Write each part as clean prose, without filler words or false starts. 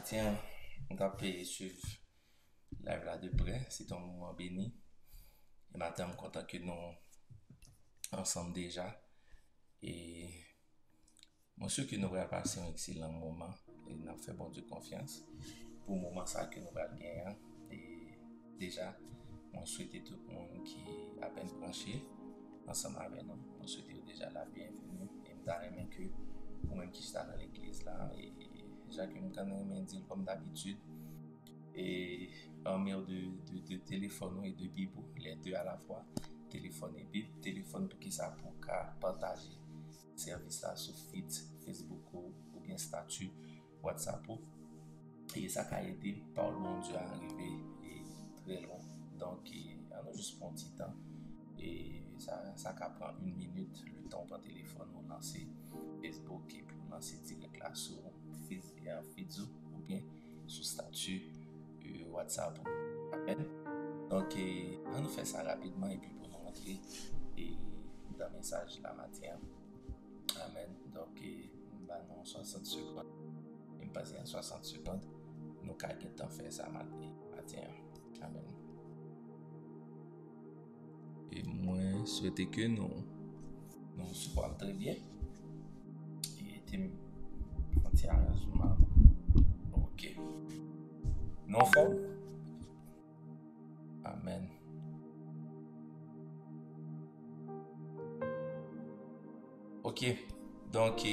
Matin, on t'a payé suivre live là de près. C'est un moment béni. Et matin, je suis content que nous ensemble déjà. Et moi, sûr que nous allons passer un excellent moment. Et nous avons fait bon Dieu confiance pour le moment ça que nous allons gagner. Et déjà, on souhaite tout le monde qui a peine branché ensemble avec nous. On souhaite déjà la bienvenue. Et nous avons que vous-même qui êtes dans l'église là. Et Jacques, je dire comme d'habitude. Et en mer de téléphone et de Bible, les deux à la fois, téléphone et Bible, téléphone pour qui ça pour partager service là sur feed, Facebook ou bien statut WhatsApp. Et ça a aidé par le monde à arriver très loin. Donc, on a juste un petit temps. Et ça prend une minute, le temps pour téléphone, on lance Facebook et puis on lance direct là sur Facebook ou bien sur statut WhatsApp. Amen. Donc, on nous fait ça rapidement et puis pour nous montrer dans le message la matin. Amen. Donc, non, 60 secondes. Et passer en 60 secondes, nous avons temps faire ça matin. Amen. Et moi, je souhaite que nous soyons très bien. Et un petit arrangement. Ok. Non forme. Amen. Ok. Donc,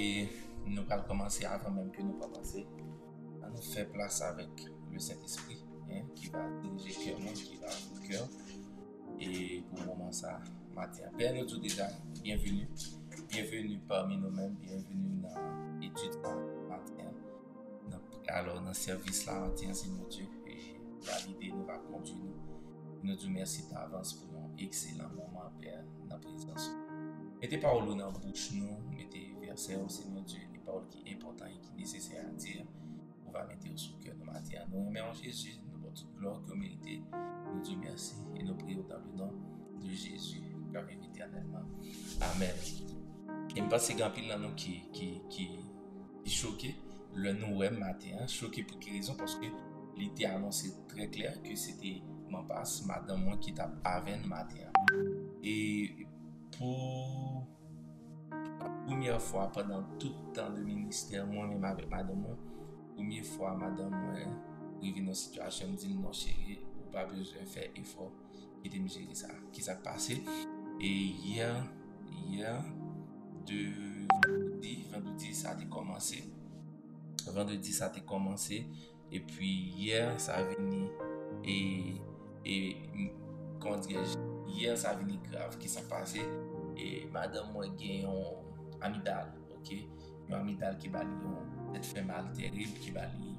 nous allons commencer avant même que nous commencions à nous faire place avec le Saint-Esprit qui va diriger cœur, qui va ouvrir cœur. Et pour le moment, ça, matin. Père, nous disons déjà bienvenue. Bienvenue parmi nous-mêmes, bienvenue dans l'étude matin. Alors, dans le service là, matin, Seigneur Dieu, et l'idée nous va conduire nous. Nous disons merci d'avance pour un excellent moment, Père, dans la présence. Mettez paroles dans la bouche, nous, mettez versets au Seigneur Dieu, les paroles qui sont importantes et qui sont nécessaires à dire. On va mettre au sous cœur de matin. Nous aimons Jésus, nous avons toute gloire que méritez. Nous disons merci et nous prions dans le nom de Jésus, car il éternellement. Amen. Et je pense que c'est un pile nous qui choqué le nouvel matin, choqué pour quelle raison? Parce que l'idée annoncé très clair que c'était mon passe, madame moi qui tape avec matin. Et pour la première fois pendant tout le temps de ministère, moi-même avec madame moi, première fois madame moi, arrivé dans une situation, me dit non chérie, ou pas besoin de faire effort, qui était me gérer ça, qui s'est passé. Et hier, vendredi ça a commencé. Vendredi ça a commencé et puis hier ça a venu et comment dirais-je, hier ça a venu grave qui s'est passé et madame moi gagne un amygdale, ok, un amygdale qui va lui fait mal terrible, qui va lui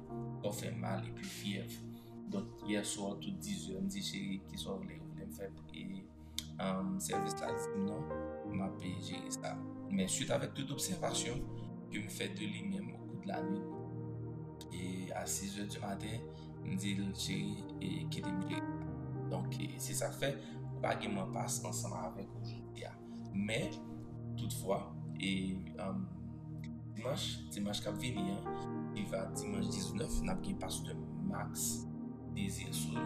fait mal et puis fièvre. Donc hier soir tout 10h me dit chérie qui sont voulez me faire et service là non m'a payé gérer ça. Mais suite avec toute observation que me fait de lui-même au cours de la nuit et à 6h du matin me dit chérie et qui est. Donc c'est ça fait pas que moi passe ensemble avec aujourd'hui. Mais toutefois et dimanche qui va venir, il va dimanche 19 n'a pas pasteur Max Désir Soul.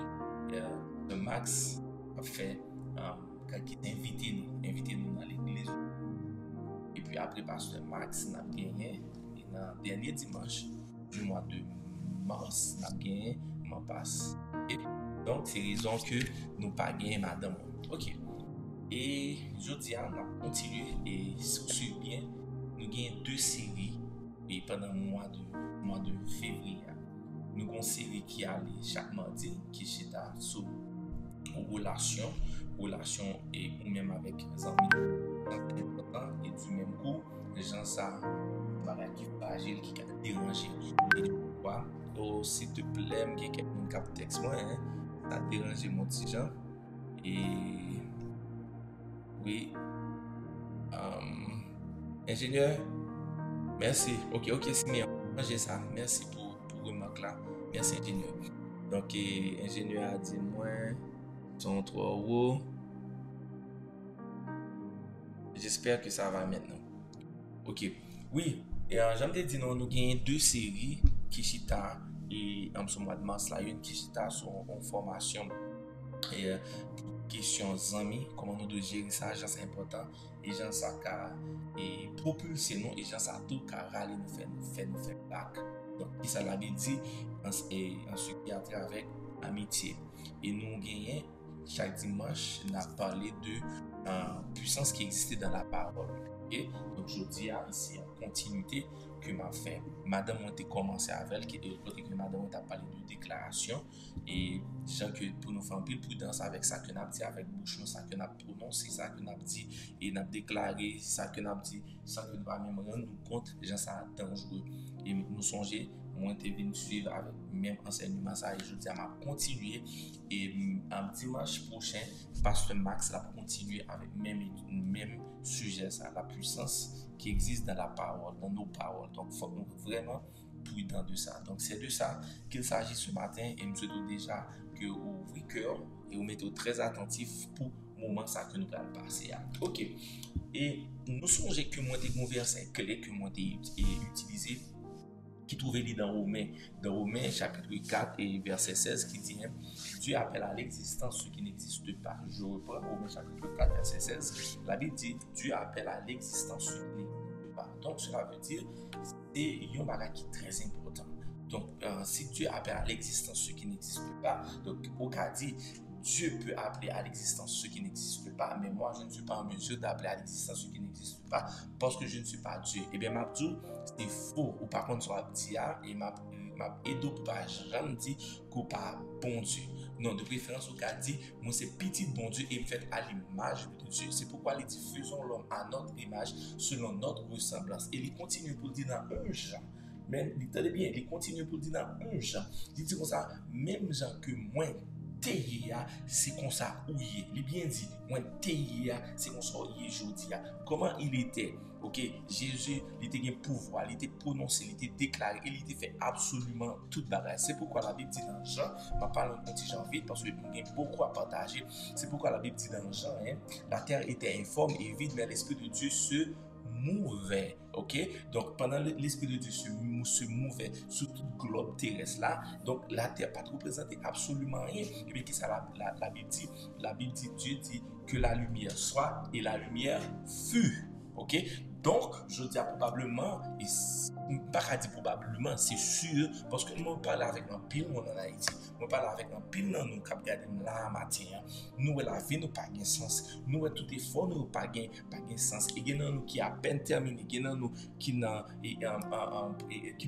Le Max a fait qui invité nous dans l'église. Et puis après pasteur Max n'a gagné et dans le dernier dimanche du mois de mars n'a gagné mon passe. Et donc c'est raison que nous pas gagné madame. OK. Et jeudi on a continué et si bien nous gagnons 2 séries et pendant le mois de février. Nous avons une série qui allait chaque mardi qui est sur relation et ou même avec les amis et du même coup les gens ça qui fragile qui a dérangé et quoi s'il te plaît que quelqu'un cap texte moi ça a dérangé mon petit Jean et oui ingénieur merci ok c'est bien j'ai ça merci pour remarque là merci ingénieur. Donc ingénieur a dit moi sont trop hauts. J'espère que ça va maintenant. Ok. Oui, et j'aime te dire nous avons 2 séries qui chita et en mois de mars là, une qui était en formation et question amis, comment nous devons gérer ça, c'est important, et gens ça et propulser nous, et gens ça tout car râler nous faire back. Donc, qui ça l'avait dit en ce qui a trait avec amitié. Et nous gagnons chaque dimanche, on a parlé de puissance qui existait dans la parole. Okay? Donc, je dis ici en continuité que m'a fait. Madame a commencé avec que madame a parlé de déclaration et gens que pour nous faire pile prudence avec ça que nous avons dit avec bouche, ça que nous avons prononcé, ça que nous avons dit et nous avons déclaré, ça que nous avons dit, ça que nous avons même rendre nous compte, les gens ça dangereux. Et nous songer, moi je venu suivre avec même enseignement ça et je dis à m'a continuer et un dimanche prochain pasteur Max va continuer avec même sujet ça, la puissance qui existe dans la parole, dans nos paroles. Donc, il faut vraiment prudent de ça. Donc, c'est de ça qu'il s'agit ce matin et nous souhaitons déjà que vous ouvrez cœur et vous mettez très attentif pour le moment ça que nous allons passer. Ok. Et nous songez que moi, des versets clés que moi, j'ai utilisé qui trouvait dans Romains chapitre 4 et verset 16 qui dit Dieu appelle à l'existence ce qui n'existe pas. Je reprends Romains chapitre 4 verset 16. La Bible dit Dieu appelle à l'existence ce qui n'existe pas. Donc cela veut dire c'est un bagage qui est très important. Donc si Dieu appelle à l'existence ce qui n'existe pas, donc au cas dit Dieu peut appeler à l'existence ce qui n'existe pas, mais moi je ne suis pas en mesure d'appeler à l'existence ce qui n'existe pas parce que je ne suis pas Dieu. Eh bien, ma dit c'est faux, ou par contre, soit dit et m'a aidé pour pas jamais dit qu'on pas bon Dieu. Non, de préférence, au cas dit, moi c'est petit bon Dieu et fait à l'image de Dieu. C'est pourquoi il dit faisons l'homme à notre image, selon notre ressemblance. Et il continue pour dire dans un Jean. Mais, tenez bien, il continue pour dire dans un Jean. Il dit comme ça, même Jean que moi, c'est comme ça où il est. Il bien dit, moi, c'est comme ça où il est aujourd'hui. Comment il était? Ok, Jésus, il était un pouvoir, il était prononcé, il était déclaré, il était fait absolument tout bagage. C'est pourquoi la Bible dit dans Jean, je parle un petit Jean vite parce que nous avons beaucoup à partager. C'est pourquoi la Bible dit dans Jean, la terre était informe et vide, mais l'Esprit de Dieu se mouvait. Ok, donc pendant l'Esprit de Dieu se mouvait sur toute globe terrestre là, donc la terre pas représentait absolument rien. Et bien qu'est-ce que la Bible dit? La Bible dit, Dieu dit que la lumière soit et la lumière fut. Ok, donc je dis probablement, et pas dire probablement, c'est sûr, parce que nous parlons avec un pile monde en Haïti, nous parlons avec un pile dans nous qui regardons là matin, nous la vie nous pas de sens, nous tout effort nous pas de sens, et il y a nous qui à peine terminé, il y a nous qui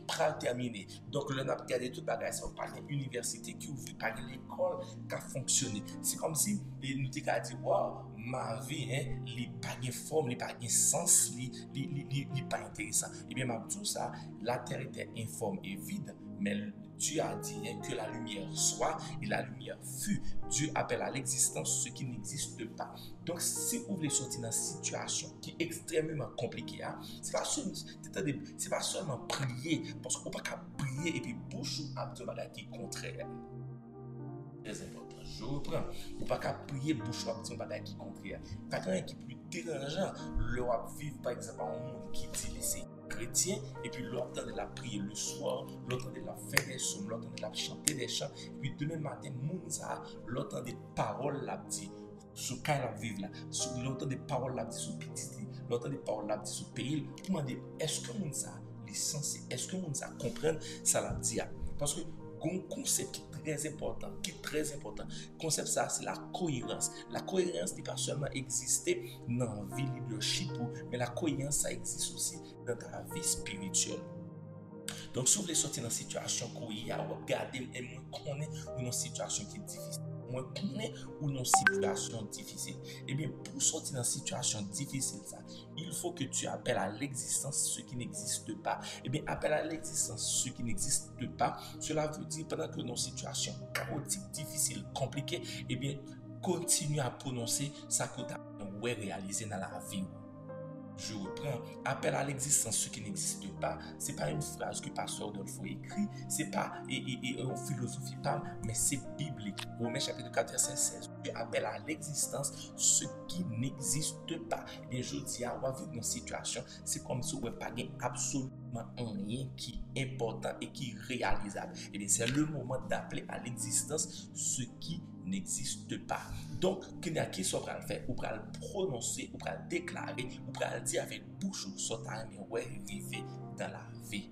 prend terminé. Donc le n'a regardé tout bagage, ça pas une université qui ouvre, pas une école qui a fonctionné. C'est comme si nous t'ai dit waouh, ma vie il pas de forme, il pas de sens, il pas intéressant. Et bien ma tout ça, la terre était informe et vide, mais Dieu a dit que la lumière soit et la lumière fut. Dieu appelle à l'existence ce qui n'existe pas. Donc, si vous voulez sortir dans une situation qui est extrêmement compliquée, c'est pas seulement prier, parce qu'on ne peut pas prier et puis bouche ou ap de bagage qui est contraire. Très important. Je reprends. On ne peut pas prier bouche ou ap de bagage qui est contraire. Pas quelqu'un qui est plus dérangeant, l'on vivre par exemple un monde qui dit laisser chrétien et puis l'autre de la prier le soir, l'autre de la faire des sommes, l'autre de la chanter des chants, et puis demain matin mounza, l'autre des paroles la dit sur quand la vivre là, l'autre des paroles la dit sur petit, l'autre des paroles la dit sur pays. Comment dire, est-ce que mounza les sens, est-ce que mounza comprendre ça la dit? Parce que un concept qui est très important, Le concept ça, c'est la cohérence. La cohérence n'est pas seulement exister dans la vie leadership, mais la cohérence ça existe aussi dans ta vie spirituelle. Donc, si vous voulez sortir dans une situation cohérente, regardez et moi connaître une situation qui est difficile. Moi connais ou une situation difficile. Eh bien, pour sortir dans une situation difficile, ça, il faut que tu appelles à l'existence ce qui n'existe pas. Eh bien, appelle à l'existence ce qui n'existe pas. Cela veut dire pendant que nos situations chaotiques, difficiles, compliquées, eh bien, continue à prononcer ça que tu as réalisé dans la vie. Je reprends, appel à l'existence ce qui n'existe pas. C'est pas une phrase que pasteur Dolfo écrit, c'est pas une philosophie pas, mais c'est biblique. Romains chapitre 4 verset 16. Dieu appelle à l'existence ce qui n'existe pas. Et je dis à vivre dans une situation, c'est comme si on n'a pas absolument rien qui est important et qui est réalisable. Et bien, c'est le moment d'appeler à l'existence ce qui n'existe pas. Donc, qu'il y a qui soit le faire, ou pour le prononcer, ou pour le déclarer, ou pour le dire avec bouche ou soit arriver dans la vie.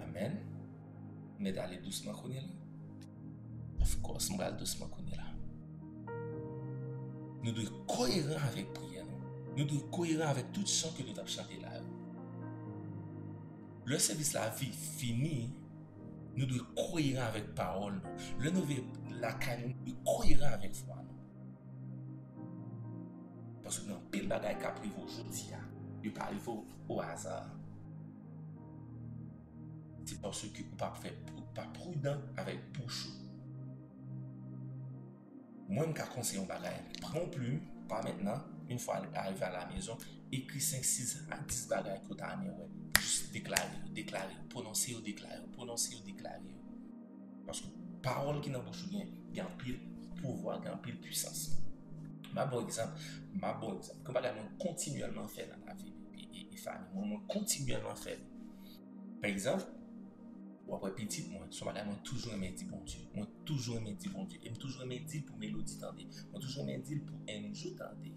Amen. Mais d'aller doucement qu'on est là. Of course, on va doucement qu'on est là. Nous devons être cohérents avec prière. Nous devons être cohérents avec tout chant que nous avons chanté là. Le service la vie fini, nous devons être cohérents avec parole. Le nouvel la caille, nous devons être cohérents avec foi. Parce que dans pile bagaille qu'a pris aujourd'hui, il pas arrivé au hasard. C'est parce que vous pas prudent avec bouche. Moi, je vais conseiller un bagage. Prends plume, pas maintenant, une fois arrivé à la maison, écris 5, 6 à 10 bagages que tu as amené. Juste déclarer, prononcer ou déclarer. Parce que parole qui n'a pas bouche, il y a un pile pouvoir, il y a un pile puissance. Ma bon exemple, comme on continuellement fait dans la vie et famille, on continuellement fait. Par exemple, ou après petit, moi, je suis toujours aimé dire bon Dieu. Moi, toujours aimé dire bon Dieu. Et toujours aimé dire pour Mélodie tendre. Moi, toujours aimé dire pour Enjou tendre.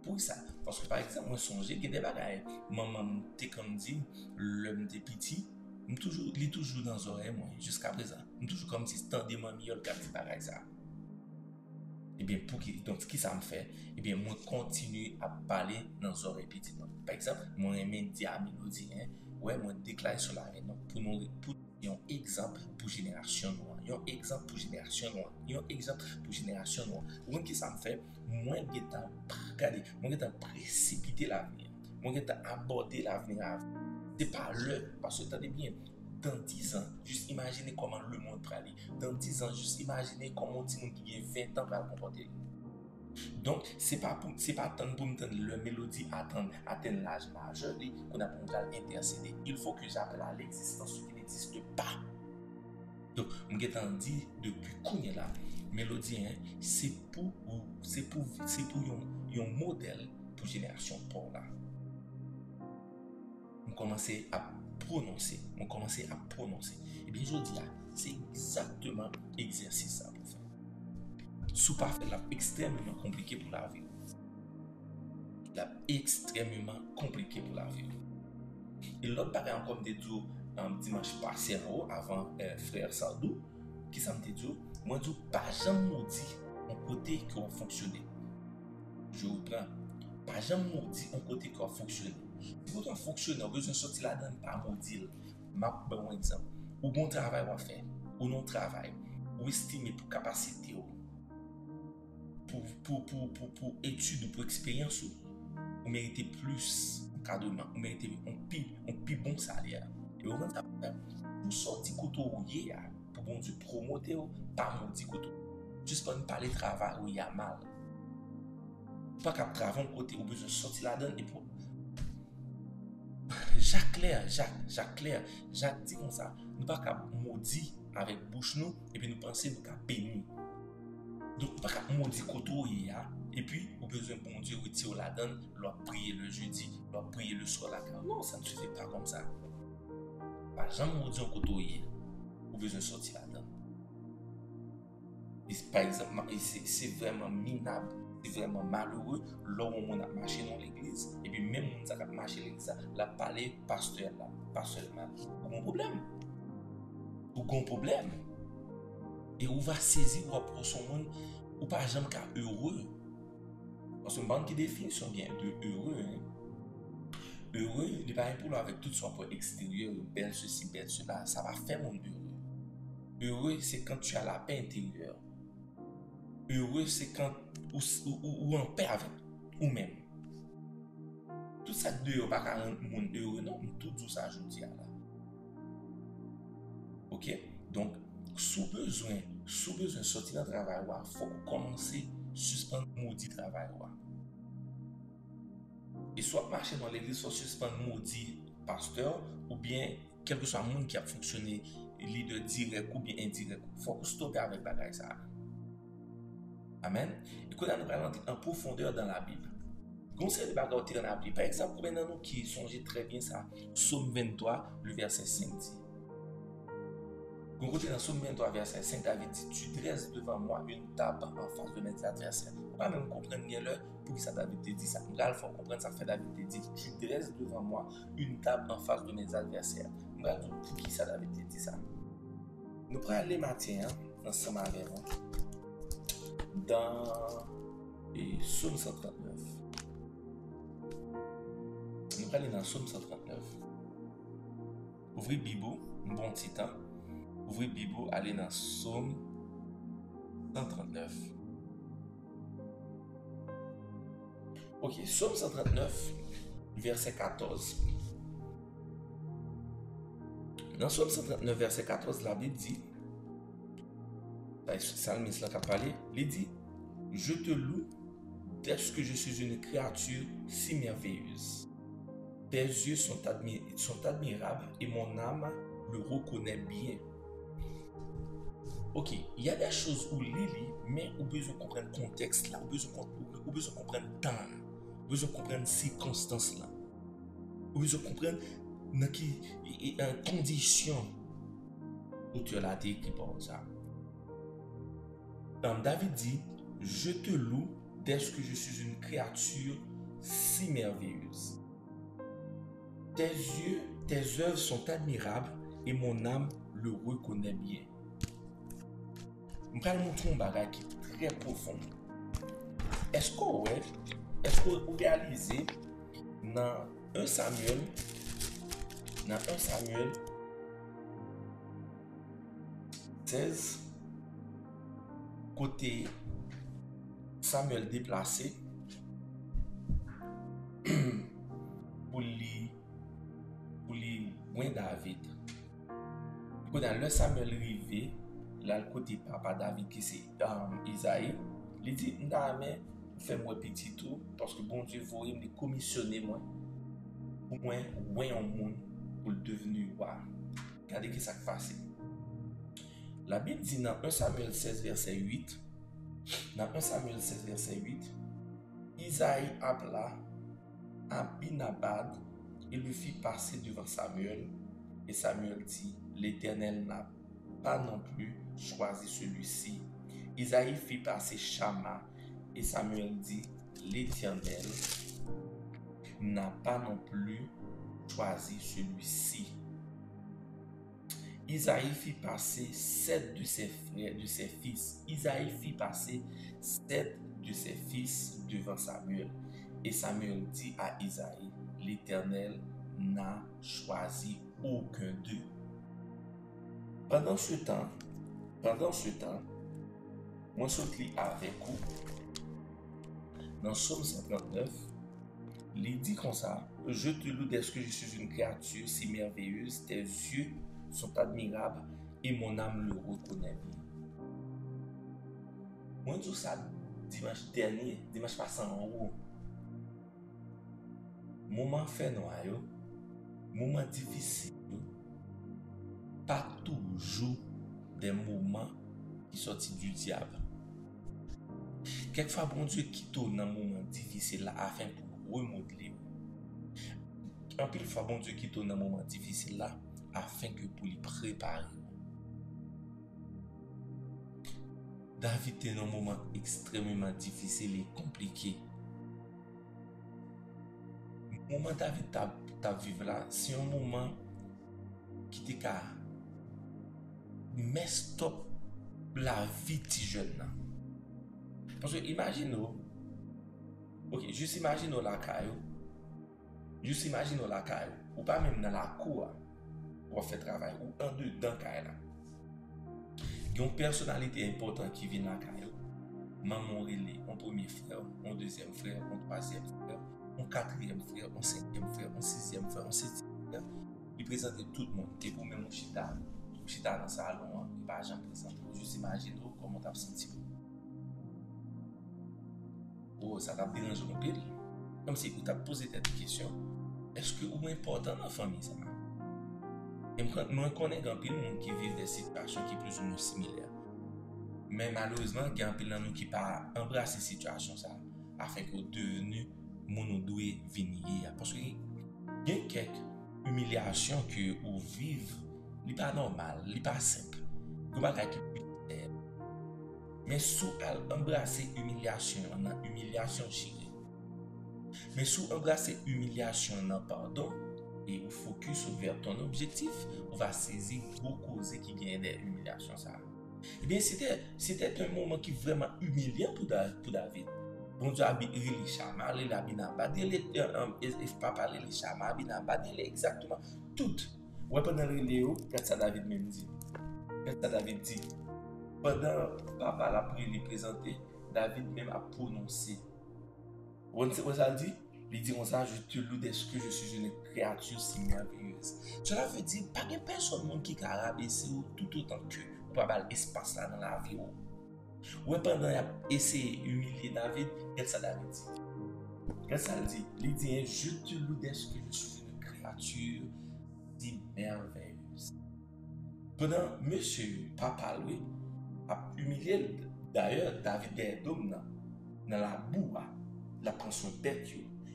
Pour ça. Parce que par exemple, moi, songe que des bagailles. Maman, t'es comme dit, l'homme des petits, il toujours dans les oreilles, moi, jusqu'à présent. Il toujours comme si tendez ma miole quand il bagaille ça. Et bien, donc, ce qui ça me fait, et bien, moi, continue à parler dans les oreilles petites. Par exemple, moi, aimé dire à Mélodie, ouais, moi, déclare sur la reine, pour un exemple pour génération noire. Un exemple pour génération noire. Ou même qui ça me fait, moi, je suis précipiter l'avenir. Moi, je suis aborder l'avenir. C'est pas parce que attendez bien, dans 10 ans, juste imaginez comment le monde va aller. Dans 10 ans, juste imaginez comment un petit monde qui a 20 ans va se comporter. Donc, c'est pas tant pour me le mélodie atteindre l'âge majeur qu'on a pour intercéder. Il faut que j'appelle à l'existence ce qui n'existe pas. Donc, je vais dit depuis qu'on est là, mélodie, c'est pour un modèle pour génération pour là. On commence à prononcer. Et bien, je dis là, c'est exactement l'exercice ça pour faire. Sous pas fait là, extrêmement compliqué pour la vie. Extrêmement compliqué pour la vie. Et l'autre bagage comme des jours dimanche passé avant frère Sardou, qui ça me dit, moi je pas jamais maudit un côté qui a fonctionné. Je reprends, pas jamais maudit un côté qui a fonctionné. Si vous avez fonctionné, vous besoin de sortir là-dedans, pas maudit. Ma bon exemple, ou bon travail à faire, ou non travail, ou estimer pour capacité, pour études, pour expérience, vous méritez plus encadrement, vous méritez un plus bon salaire. Et vous ça pour sortir couteau rouillé pour bon Dieu promoter pas maudit couteau. Juste pour ne pas aller travailler où il y a mal. Pas qu'à travailler côté ou besoin de sortir là-dedans et pour Jacques dit comme ça, nous pas qu'à maudit avec bouche nous et puis nous penser nous qu'à bénir. Donc pas qu'à maudit couteau et puis au besoin bon Dieu retirer la donne, leur prier le jeudi, leur prier le soir là. Non, ça ne se fait pas comme ça. Pas jamais maudit un couteau au besoin de sortir la donne. Par exemple, c'est vraiment minable, c'est vraiment malheureux là où on a marché dans l'église et puis même on a marché dans l'église, la parler pasteur là, aucun problème. Et on va saisir pour son monde ou pas jamais qu'à heureux. Parce que bande qui définition bien de heureux. Heureux, il n'est pas pour avec tout son point extérieur, belle ceci, belle cela, ça va faire mon heureux. Heureux, c'est quand tu as la paix intérieure. Heureux, c'est quand ou en paix avec ou même. Tout ça de pas qu'à rendre monde heureux, non, tout ça je dis là. OK? Donc, sous besoin de sortir dans le travail, il faut commencer à suspendre maudit travail. Et soit marcher dans l'église, soit suspendre maudit pasteur, ou bien quel que soit le monde qui a fonctionné, leader direct ou bien indirect. Il faut stopper avec bagage ça. Amen. Et quand nous allons en profondeur dans la Bible, Conseil de bagarre en appli. Par exemple, maintenant nous qui songez très bien ça, Psaume 23, le verset 5 dit. Quand vous dans Psaume 23, verset 5, David dit, tu dresses devant moi une table en face de mes adversaires. On va même comprendre bien l'heure pour que ça David te dit ça. Il faut comprendre ça fait David te dit, tu dresses devant moi une table en face de mes adversaires. On va dire pour qui ça David te dit ça. Nous prenons les matin ensemble avec nous dans Psaume 139. Nous allons aller dans Psaume 139. Ouvrez Bible, un bon petit temps. Ouvrez Bible, allez dans Psaume 139. Ok, Psaume 139, verset 14. Dans Psaume 139, verset 14, la Bible dit, le psalmiste qui a parlé, il dit, je te loue dès que je suis une créature si merveilleuse. Tes yeux sont admirables et mon âme le reconnaît bien. Ok, il y a des choses où Lili, mais on besoin de comprendre le contexte là, on besoin de comprendre le temps, on besoin de comprendre les circonstances là, on besoin de comprendre dans quelles conditions où tu as été écrit pour ça. David dit, je te loue dès que je suis une créature si merveilleuse. Tes œuvres sont admirables et mon âme le reconnaît bien. Je vais vous montrer un bagage qui est très profond. Est-ce que vous réalisez dans 1 Samuel 16, côté Samuel déplacé, pour lui David. Dans le Samuel rivé, là le côté papa David qui c'est Isaïe, il dit mais fais-moi petit tout parce que bon Dieu voyait me commissionner moi pour moi un monde pour devenir roi. Regardez qui ça passe. La Bible dit dans 1 Samuel 16 verset 8, Isaïe appela Abinadab et le fit passer devant Samuel. Et Samuel dit, l'Éternel n'a pas non plus choisi celui-ci. Isaïe fit passer Shama et Samuel dit, l'Éternel n'a pas non plus choisi celui-ci. Isaïe fit passer 7 de ses fils. Isaïe fit passer 7 de ses fils devant Samuel. Et Samuel dit à Isaïe, l'Éternel n'a choisi aucun d'eux. Pendant ce temps, moi je lis avec vous dans Psaume 139, il dit comme ça, je te loue dès que je suis une créature si merveilleuse, tes yeux sont admirables et mon âme le reconnaît bien. Moi je dis ça dimanche passé en haut. Moment fait noir, moment difficile, pas toujours des moments qui sortent du diable. Quelquefois, bon Dieu quitte dans un moment difficile là afin pour remodeler. En pile fois, bon Dieu quitte dans un moment difficile là afin que pour lui préparer. David est dans un moment extrêmement difficile et compliqué. Le moment David t'a vécu là, c'est un moment qui te ka messed up la vie de jeune là. Parce que imaginez-vous, ok, juste imaginez la caillou, ou pas même dans la cour, ou fait travail, ou en dedans caillou là. Il y a une personnalité importante qui vient dans la caillou, maman relé, un premier frère, un deuxième frère, un troisième frère, un quatrième frère, un cinquième frère, un sixième frère, un septième frère. Il présente tout le monde. Et pour même mon chita dans le salon, il va jamais présenter. Juste imagine comment tu as senti. Oh, ça t'a dérangé un peu. Comme si tu as posé cette question. Est-ce que c'est important dans la famille ça? Et moi, je connais un peu de monde qui vit des situations qui sont plus ou moins similaires. Mais malheureusement, il y a un peu de monde qui n'a pas embrassé cette situation ça, afin que devenu mon doué venir. Parce que il y a quelques humiliations que vous vivez, ce n'est pas normal, ce n'est pas simple. Vous ne pouvez pas. Mais sous embrasser humiliation, on a humiliation chirée. Mais sous embrasser humiliation, on a pardon. Et vous focus vers ton objectif, on va saisir beaucoup causes qui viennent des humiliations. Eh bien, c'était un moment qui est vraiment humiliant pour David. Bon Dieu a dit les chamas, les labinamba, les papa les chamas, binamba, exactement tout. Ouais, pendant les léo, qu'est-ce que David même dit? Qu'est-ce que David dit? Pendant papa l'a pris les présenter, David même a prononcé. Vous savez ça dit? Il dit comme ça, je te loue de ce que je suis une créature si merveilleuse. Cela veut dire, pas de personne qui a rabaissé tout autant que pour avoir l'espace là dans la vie. Ouais, pendant qu'il a essayé d'humilier David, qu'est-ce que David dit? Qu'est-ce qu'il dit? Il dit, je te loue de ce que je suis une créature si merveilleuse. Pendant monsieur, papa, lui, a humilié d'ailleurs David d'Edom dans la boue, la prend son tête.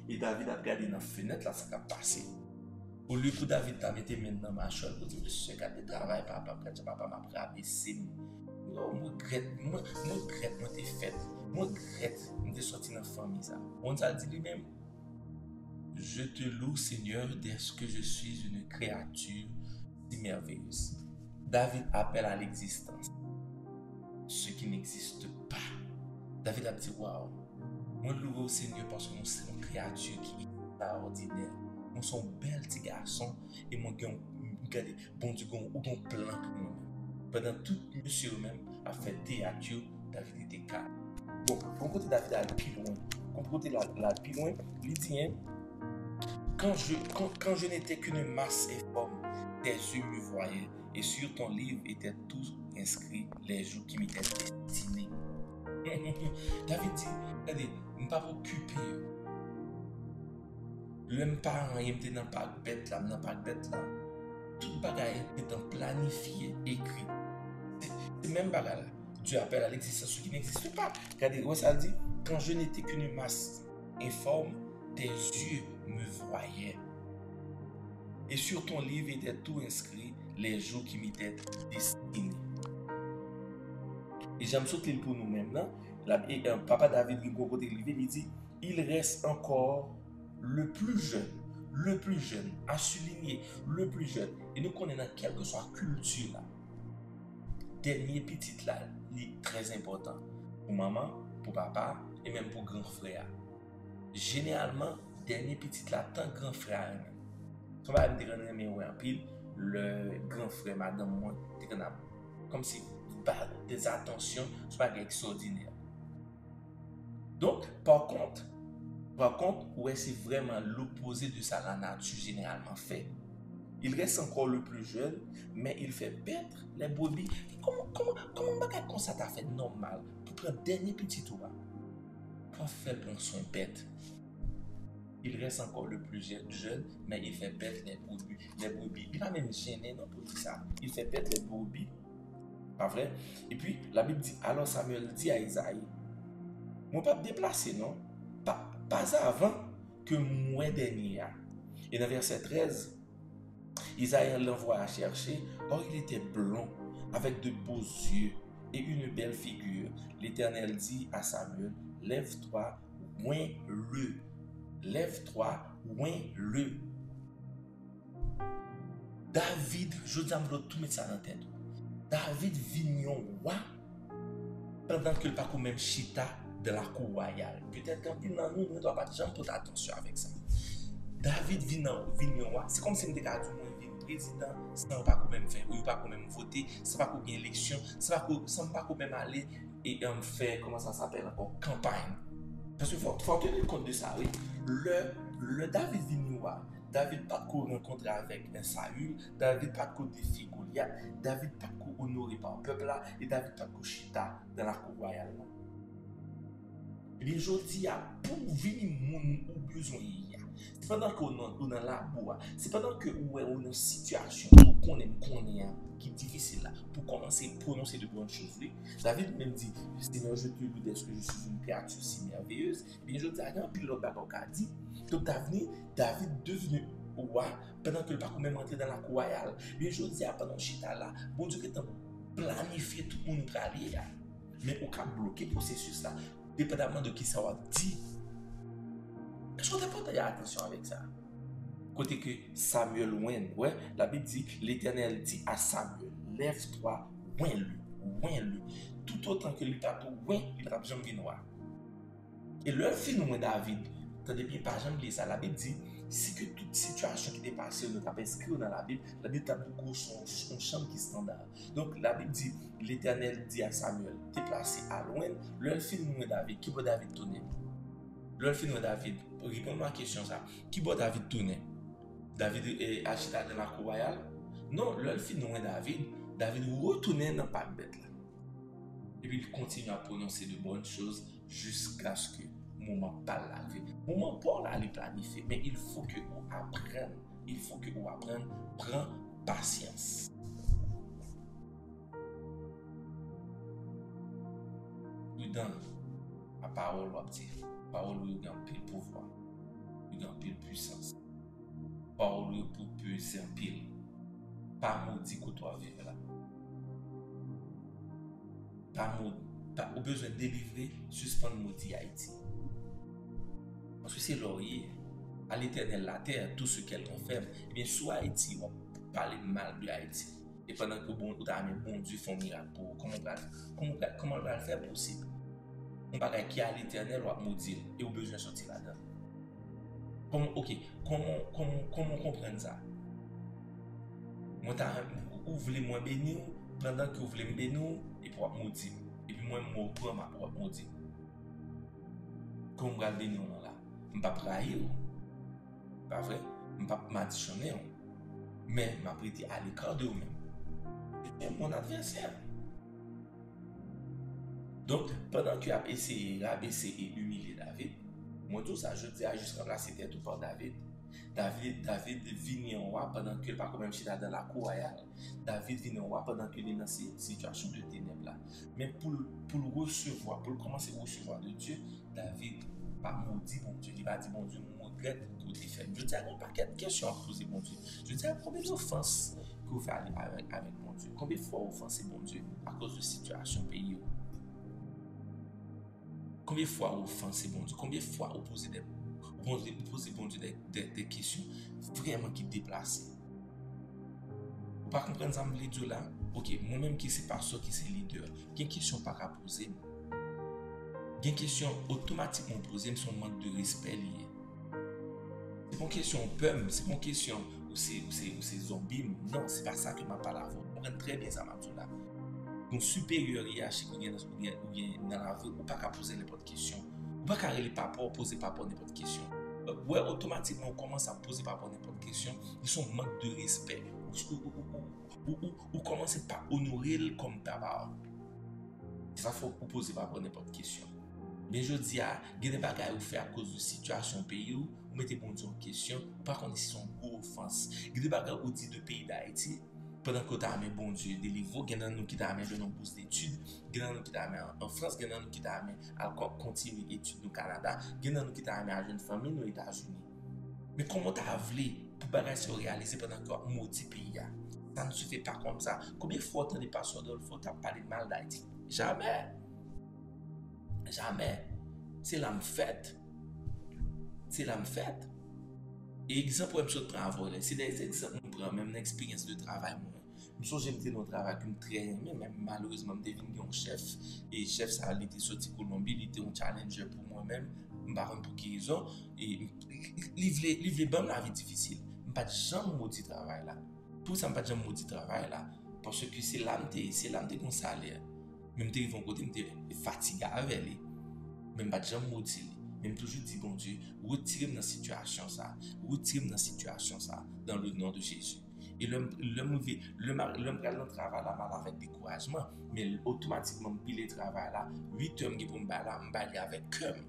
Et David a regardé dans la fenêtre, là, ça a passé. Au lieu que David a mis maintenant ma chambre, pour dire, monsieur, quand tu travailles, papa m'a rabaissé. Moi, t'es fait. Moi, t'es sorti dans la famille. On a dit lui-même, je te loue, Seigneur, dès que je suis une créature si merveilleuse. David appelle à l'existence ce qui n'existe pas. David a dit, waouh. Moi, loue au Seigneur parce que nous sommes une créature qui est extraordinaire. Nous sommes belles petits garçons et mon gars, regardez, bon Dieu, ou bon plan pour nous. Pendant tout monsieur même a fait théâtre, David était calme. Bon, pour côté David a plus loin. Pour côté la plus loin, il dit, quand je n'étais qu'une masse informe, tes yeux me voyaient et sur ton livre étaient tous inscrits les jours qui m'étaient destinés. David dit, regardez, je ne suis pas occupé. L'homme parent, il était dans pas bête là, tout bagaille est planifié, écrit. C'est même bagaille là. Dieu appelle à l'existence ce qui n'existe pas. Regardez, ça dit, quand je n'étais qu'une masse informe, tes yeux me voyaient. Et sur ton livre était tout inscrit, les jours qui m'étaient destinés. Et j'aime sauter pour nous-mêmes. Papa David, il dit, il reste encore le plus jeune, à souligner, le plus jeune. Et nous connaissons quelle que soit la culture là. Dernier petit là, il est très important. Pour maman, pour papa et même pour grand frère. Généralement, dernier petit là, tant grand frère. Ça va me dire en pile, le grand frère, madame, moi, comme si des attentions, c'est pas extraordinaire. Donc, par contre, ouais, c'est vraiment l'opposé de ça la nature généralement fait. Il reste encore le plus jeune, mais il fait perdre les brebis. Comment bagarre comme ça t'a fait normal pour prendre dernier petit tour pour faire prendre son bête. Il reste encore le plus jeune, mais il fait perdre les brebis. Il va même gêner non pour dire ça. Il fait perdre les brebis. Pas vrai? Et puis, la Bible dit, alors Samuel dit à Isaïe, moi pas me déplacer, non? Pas avant que moi dernier. Et dans verset 13, Isaïe l'envoie à chercher. Or, il était blond, avec de beaux yeux et une belle figure. L'Éternel dit à Samuel, lève-toi, oins-le. Lève-toi, oins-le. David, je dis à tout mettre ça dans la tête. David vignon roi pendant que le parcours même chita de la cour royale. Peut-être qu'un peu dans nous, ne doit pas jamais porter attention avec ça. David vignon roi, c'est comme si on était à du président, sans pas même faire, ou pas même voter, sans pas bien élection, sans pas même aller et faire, comment ça s'appelle encore, campagne. Parce qu'il faut tenir compte de ça, oui. Le David vignon roi, David pas qu'on rencontre avec un Saül, David pas qu'on défie Goliath, David pas qu'on honoré par le peuple là, et David pas qu'on chita dans la cour royale là. Et bien, je dis, pour venir mon ou besoin, C'est pendant qu'on est dans la boue, c'est pendant que on est dans une situation où on est qui est difficile là, pour commencer à prononcer de bonnes choses. David même dit, Seigneur, je te loue d'être que je suis une créature si merveilleuse. Bien, je dis, il y a un pilote d'accord qui a dit, donc David devenu roi pendant que le parcours même entré dans la cour royale. Bien, je dis, pendant chita là, bon Dieu qui est planifié tout le monde pour aller là. Mais on a bloqué le processus là, dépendamment de qui ça va dire. Est-ce qu'on t'a porté attention avec ça? Côté que Samuel ouais, la Bible dit, l'Éternel dit à Samuel, lève-toi, oint-le. Tout autant que l'État oint, il n'a jamais vu noir. Et le film de David, attendez bien, par exemple, ça, la Bible dit, si que toute situation qui est passée, on n'a pas inscrit dans la Bible a beaucoup son champ qui est standard. Donc la Bible dit, l'Éternel dit à Samuel, déplacé à loin, le film de David, qui va David tourner? Le film de David, répondez-moi à la question ça, qui va David tourner? David est acheté dans la cour royale? Non, le film de David retournait dans pas bête là. Et puis il continue à prononcer de bonnes choses jusqu'à ce que le moment pas l'arrive. Le moment pas là, il planifie, mais il faut que vous appreniez. Il faut que vous appreniez. Prends patience. Dans la parole, la parole a un pile pouvoir, il a un pile puissance. La parole pour peser un pile. Pas maudit que toi vivre là. Pas au besoin de délivrer, suspendre maudit Haïti. Parce que c'est laurier, à l'Éternel la terre, tout ce qu'elle renferme. Et bien, soit Haïti, on peut parler mal de Haïti. Et pendant que bon Dieu fait un miracle pour comment on va le faire possible? On va qui à l'Éternel va maudire et au besoin de sortir là-dedans. Comment comprendre ça? Vous voulez moi bénir pendant que vous voulez me bénir et pour maudire. Et puis moi, je prends ma propre maudire. Comment on va bénir là? Je ne vais pas trahir. Pas vrai? Je ne vais pas m'additionner. Mais je vais prêter à l'écart de vous-même. C'est mon adversaire. Donc, pendant que tu as essayé rabaisser et humilier David, moi tout ça, je dis à juste remplacer tête par David. David vient en roi pendant que pas comme si dans la cour royale. David vient en roi pendant qu'il est dans cette situation de ténèbres là. Mais pour le recevoir, pour commencer à recevoir de Dieu, David pas maudit bon Dieu. Il va dire bon Dieu, je regrette que vous avez fait. Je dis à un paquet de questions à poser bon Dieu. Je dis à combien d'offenses que vous faites avec bon Dieu. Combien de fois vous offensez bon Dieu à cause de la situation pays. Combien de fois vous offensez bon Dieu? Combien de fois vous posez bon Dieu des questions vraiment qui déplacent? Vous ne comprenez pas les deux là? Ok, moi-même qui c'est pasteur, qui c'est leader, il y a une question pas à poser. Il y a une question automatiquement posée, son manque de respect lié. C'est pas une question peur, c'est pas une question où c'est zombie. Non, c'est pas ça que m'a parlé avant. On comprend très bien ça, m'a dit là. Une supérieure hiérarchie qui vient dans la vie, ou pas qu'à poser n'importe question. Ou pas qu'à aller papa, poser papa n'importe question. Ouais, automatiquement, on commence à poser papa n'importe question. Ils sont manque de respect. Ou commencez pas à honorer comme papa. Ça faut poser papa n'importe question. Mais je dis à, il y a des bagages à faire à cause de situation pays où vous mettez bon Dieu en question. Par contre, ici, sont gros offenses. Il y a des bagages au dit de pays d'Haïti. Pendant que tu as mis bon Dieu délivre, il y a des gens qui t'ont mis de nombreuses études, il y a des gens qui t'ont mis en France, il y a des gens qui t'ont mis à continuer l'étude au Canada, il y a des gens qui t'ont mis à une famille aux États-Unis. Mais comment tu as voulu pour se réaliser pendant que tu maudit pays? Ça ne se fait pas comme ça. Combien de fois tu n'es pas sur d'autres fois tu as parlé mal d'Haïti? Jamais. Jamais. C'est l'âme faite. C'est l'âme faite. Et exemple, pour me travail, c'est des exemples, même une expérience de travail. Je suis j'aime dans le travail comme très aimé, mais malheureusement, je devine un chef. Et chef, ça a été sorti de Colombie, il était un challenger pour moi-même. Je ne sais pas pour qui raison. Et il voulait bien la vie difficile. Je ne pas jamais maudit travail là. Pour ça, je ne pas jamais maudit travail là. Parce que c'est l'âme de mon salaire. Même si je suis fatigué avec lui. Mais je ne pas jamais maudit. Même toujours dit, bon Dieu, retirez-moi dans la situation ça. Retirez-moi dans la situation ça. Dans le nom de Jésus. Et l'homme prend le travail là, mal avec découragement. Mais automatiquement, il le travail là. 8 hommes qui vont me bailler avec comme.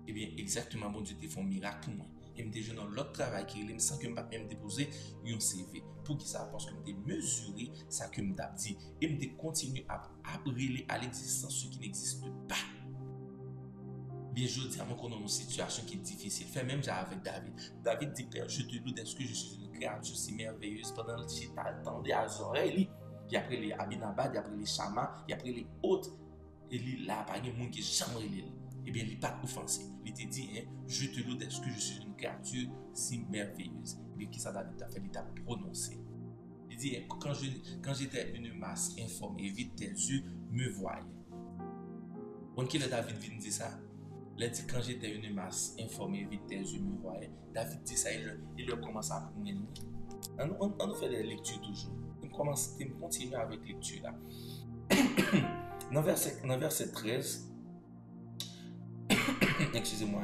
Eh bien, exactement, bon Dieu, te fait un miracle pour moi. et me joué dans l'autre travail qui est sans que me pas même déposer un CV. Pour qui ça? Parce que me mesuré ça que me dit et me continue à brûler à l'existence ce qui n'existe pas. Bien, je dis à moi qu'on a une situation qui est difficile. Fait même j'ai avec David. David dit, Père, je te loue est-ce que je suis une créature si merveilleuse pendant le chita, attendez à ses oreilles. Puis après les Abinabad, après les Shama, puis après les autres. Et lui, là, pas de monde qui jamais relé. Eh bien, il n'est pas offensé. Il te dit, hein, je te loue est-ce que je suis une créature si merveilleuse. Et bien, qui ça David a fait? Il t'a prononcé. Il dit, hein, quand j'étais une masse informée, vite tes yeux me voyaient. Quand David vient dire ça? Il dit, quand j'étais une masse informée, vite tes yeux me voyaient. David dit ça, il commence à prendre. On fait des lectures toujours. On continue avec lecture là. Dans verset 13, excusez-moi,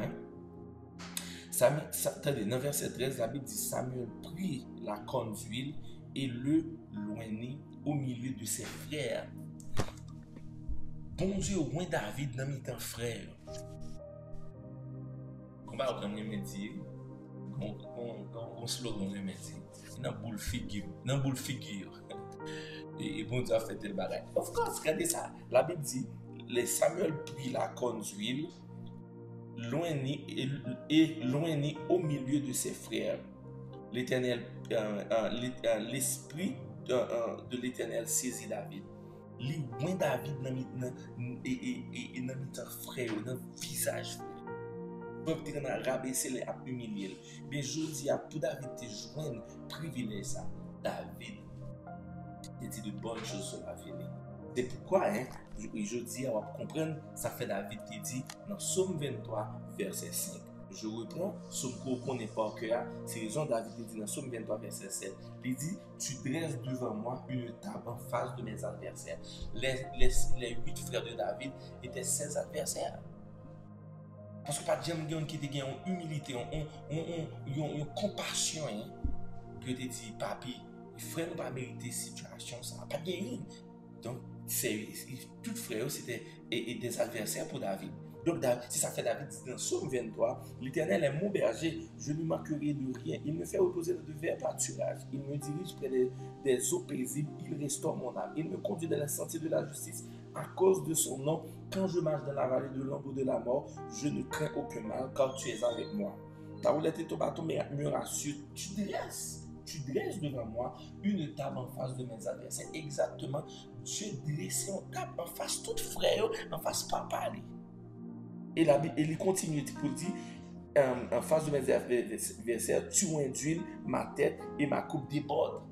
dans verset 13, la Bible dit, Samuel prit la corne d'huile et le loignit au milieu de ses frères. Bon Dieu, au moins David n'a mis un frère. Comment on me dit, on slogan me dit, dans boule figure. Et bon Dieu a fait tel bagage. Of course, regardez ça. La Bible dit, les Samuel prit la corne d'huile, loignit au milieu de ses frères. L'Éternel, l'esprit de l'Éternel saisit David. Li loin David et dans un frère, dans le visage. Peuple qui a rabaissé les a humilié. Bien, je dis à tout David te joindre privilège ça. David il dit de bonnes choses sur la vie. C'est pourquoi, je dis, on va comprendre, ça fait David qui dit dans Psaume 23, verset 5. Je reprends, Psaume qu'on connaît par cœur, c'est raison David dit dans Psaume 23, verset 7. Il dit, tu dresses devant moi une table en face de mes adversaires. Les 8 frères de David étaient ses adversaires. Parce que pas de gens qui étaient en humilité, en compassion, que te dit, papi, frère n'a pas mérité situation, ça n'a pas gagné. Donc, tout frère, c'était des adversaires pour David. Donc, si ça fait David dit dans Psaume 23, l'Éternel est mon berger, je ne manquerai de rien. Il me fait reposer dans de verts pâturages. Il me dirige près des eaux paisibles. Il restaure mon âme. Il me conduit dans les sentiers de la justice. À cause de son nom, quand je marche dans la vallée de l'ombre de la mort, je ne crains aucun mal, car tu es avec moi. Ta roulette et ton bâton me rassurent. Tu dresses devant moi une table en face de mes adversaires. Exactement, Dieu dresse une table en face tout frère, en face papa. Et il continue pour dire, en face de mes adversaires, tu induis ma tête et ma coupe déborde.